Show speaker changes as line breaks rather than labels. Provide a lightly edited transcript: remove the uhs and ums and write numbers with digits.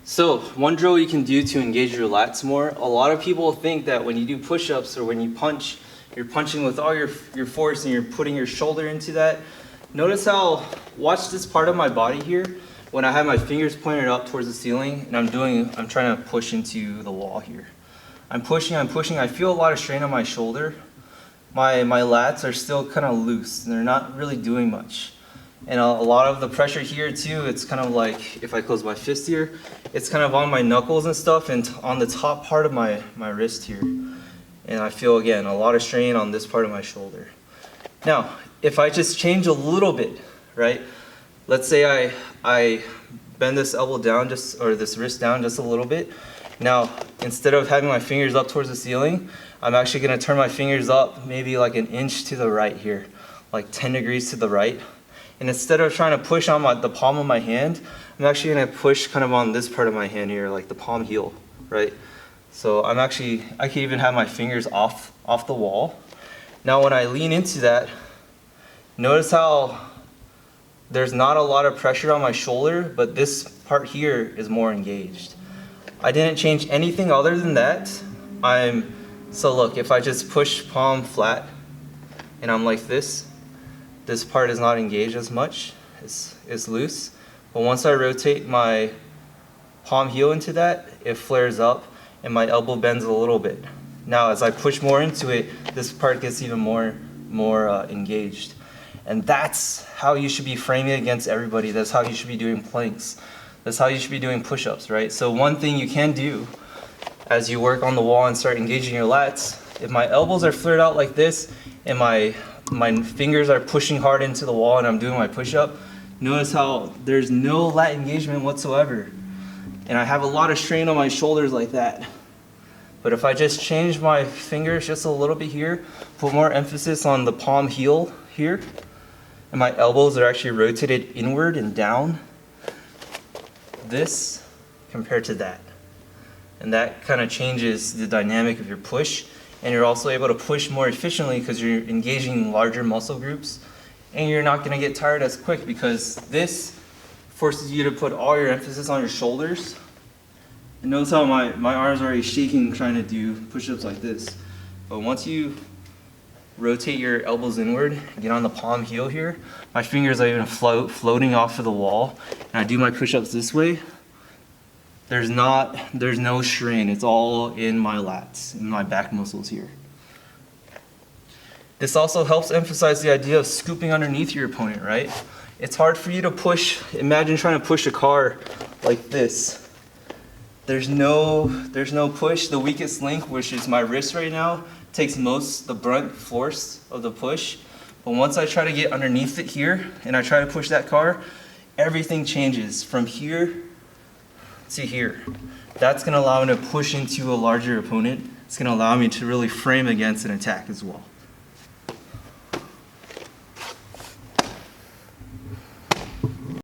So one drill you can do to engage your lats more, a lot of people think that when you do push-ups or when you punch, you're punching with all your force and you're putting your shoulder into that. Notice how, watch this part of my body here, when I have my fingers pointed up towards the ceiling and I'm trying to push into the wall here. I'm pushing, I feel a lot of strain on my shoulder. My lats are still kind of loose and they're not really doing much. And a lot of the pressure here too, it's kind of like, if I close my fist here, it's kind of on my knuckles and stuff and on the top part of my wrist here. And I feel, again, a lot of strain on this part of my shoulder. Now, if I just change a little bit, right? Let's say I bend this elbow down or this wrist down just a little bit. Now, instead of having my fingers up towards the ceiling, I'm actually gonna turn my fingers up maybe like an inch to the right here, like 10 degrees to the right. And instead of trying to push on the palm of my hand, I'm actually gonna push kind of on this part of my hand here, like the palm heel, right? So I can even have my fingers off the wall. Now when I lean into that, notice how there's not a lot of pressure on my shoulder, but this part here is more engaged. I didn't change anything other than that. So look, if I just push palm flat and I'm like this part is not engaged as much, it's loose. But once I rotate my palm heel into that, it flares up and my elbow bends a little bit. Now as I push more into it, this part gets even more engaged. And that's how you should be framing against everybody. That's how you should be doing planks. That's how you should be doing push-ups, right? So one thing you can do as you work on the wall and start engaging your lats, if my elbows are flared out like this and my fingers are pushing hard into the wall and I'm doing my push-up, notice how there's no lat engagement whatsoever. And I have a lot of strain on my shoulders like that. But if I just change my fingers just a little bit here, put more emphasis on the palm heel here, and my elbows are actually rotated inward and down, this compared to that. And that kind of changes the dynamic of your push, and you're also able to push more efficiently because you're engaging larger muscle groups, and you're not going to get tired as quick because this forces you to put all your emphasis on your shoulders. And notice how my arms are already shaking trying to do push-ups like this. But once you rotate your elbows inward, get on the palm heel here, my fingers are even floating off of the wall, and I do my push-ups this way, there's no strain. It's all in my lats, in my back muscles here. This also helps emphasize the idea of scooping underneath your opponent, right? It's hard for you to push. Imagine trying to push a car like this. There's no push. The weakest link, which is my wrist right now, takes the brunt force of the push. But once I try to get underneath it here and I try to push that car, everything changes from here to here. That's going to allow me to push into a larger opponent. It's going to allow me to really frame against an attack as well.